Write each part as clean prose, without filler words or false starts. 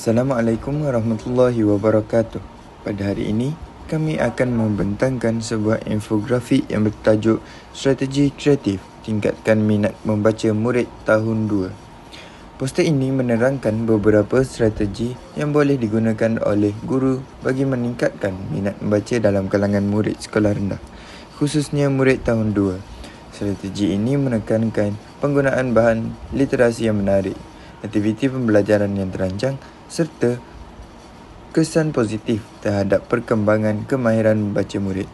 Assalamualaikum warahmatullahi wabarakatuh. Pada hari ini, kami akan membentangkan sebuah infografik yang bertajuk Strategi Kreatif Tingkatkan Minat Membaca Murid Tahun 2. Poster ini menerangkan beberapa strategi yang boleh digunakan oleh guru bagi meningkatkan minat membaca dalam kalangan murid sekolah rendah, khususnya murid tahun 2. Strategi ini menekankan penggunaan bahan literasi yang menarik, aktiviti pembelajaran yang terancang serta kesan positif terhadap perkembangan kemahiran membaca murid.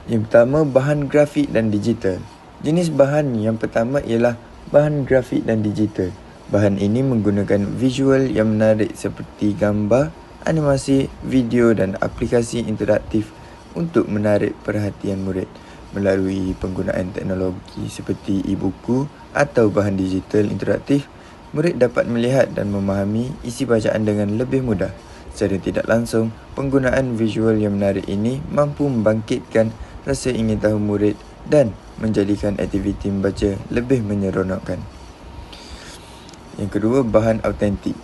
Yang pertama, bahan grafik dan digital. Jenis bahan yang pertama ialah bahan grafik dan digital. Bahan ini menggunakan visual yang menarik seperti gambar, animasi, video dan aplikasi interaktif untuk menarik perhatian murid. Melalui penggunaan teknologi seperti e-buku atau bahan digital interaktif, murid dapat melihat dan memahami isi bacaan dengan lebih mudah. Secara tidak langsung, penggunaan visual yang menarik ini mampu membangkitkan rasa ingin tahu murid dan menjadikan aktiviti membaca lebih menyeronokkan. Yang kedua, bahan autentik.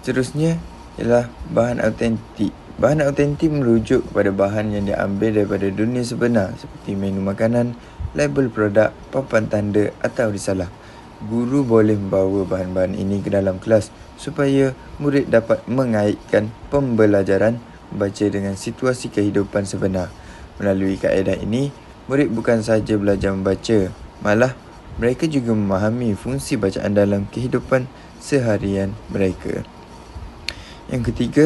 Seterusnya ialah bahan autentik. Bahan autentik merujuk kepada bahan yang diambil daripada dunia sebenar seperti menu makanan, label produk, papan tanda atau risalah. Guru boleh membawa bahan-bahan ini ke dalam kelas supaya murid dapat mengaitkan pembelajaran membaca dengan situasi kehidupan sebenar. Melalui kaedah ini, murid bukan sahaja belajar membaca, malah mereka juga memahami fungsi bacaan dalam kehidupan seharian mereka. Yang ketiga,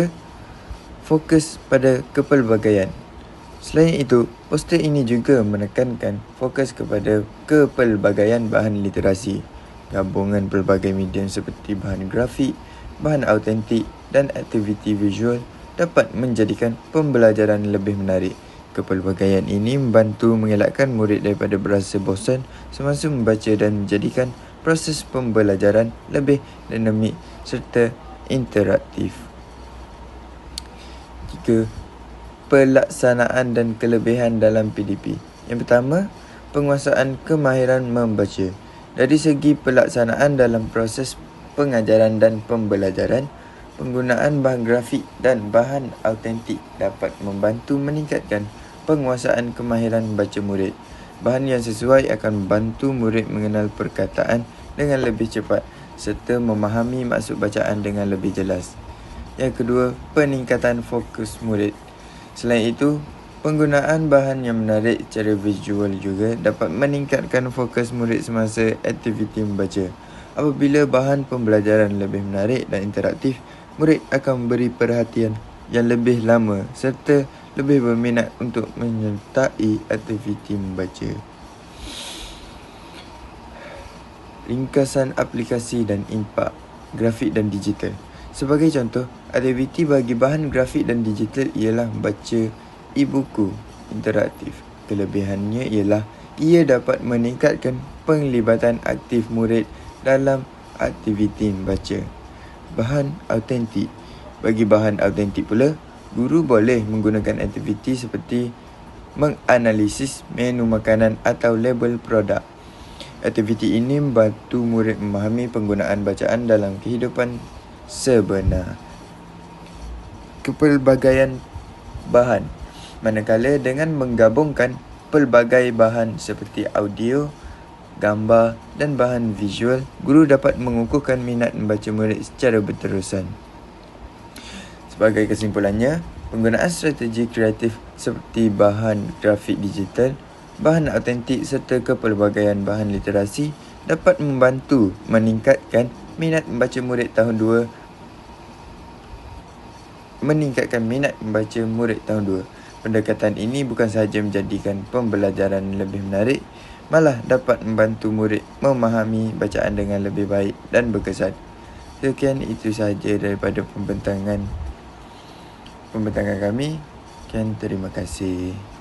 fokus pada kepelbagaian. Selain itu, poster ini juga menekankan fokus kepada kepelbagaian bahan literasi. Gabungan pelbagai medium seperti bahan grafik, bahan autentik dan aktiviti visual dapat menjadikan pembelajaran lebih menarik. Kepelbagaian ini membantu mengelakkan murid daripada berasa bosan semasa membaca dan menjadikan proses pembelajaran lebih dinamik serta interaktif. 3. Pelaksanaan dan kelebihan dalam PDP. Yang pertama, penguasaan kemahiran membaca. Dari segi pelaksanaan dalam proses pengajaran dan pembelajaran, penggunaan bahan grafik dan bahan autentik dapat membantu meningkatkan penguasaan kemahiran membaca murid. Bahan yang sesuai akan membantu murid mengenal perkataan dengan lebih cepat serta memahami maksud bacaan dengan lebih jelas. Yang kedua, peningkatan fokus murid. Selain itu, penggunaan bahan yang menarik secara visual juga dapat meningkatkan fokus murid semasa aktiviti membaca. Apabila bahan pembelajaran lebih menarik dan interaktif, murid akan memberi perhatian yang lebih lama serta lebih berminat untuk menyertai aktiviti membaca. Ringkasan aplikasi dan impak grafik dan digital. Sebagai contoh, aktiviti bagi bahan grafik dan digital ialah membaca e-buku interaktif. Kelebihannya ialah ia dapat meningkatkan penglibatan aktif murid dalam aktiviti membaca. Bahan autentik. Bagi bahan autentik pula, guru boleh menggunakan aktiviti seperti menganalisis menu makanan atau label produk. Aktiviti ini membantu murid memahami penggunaan bacaan dalam kehidupan sebenar. Kepelbagaian bahan. Manakala dengan menggabungkan pelbagai bahan seperti audio, gambar dan bahan visual, guru dapat mengukuhkan minat membaca murid secara berterusan. Sebagai kesimpulannya, penggunaan strategi kreatif seperti bahan grafik digital, bahan autentik serta kepelbagaian bahan literasi dapat membantu meningkatkan minat membaca murid tahun 2. Pendekatan ini bukan sahaja menjadikan pembelajaran lebih menarik, malah dapat membantu murid memahami bacaan dengan lebih baik dan berkesan. Sekian itu sahaja daripada pembentangan kami. Terima kasih.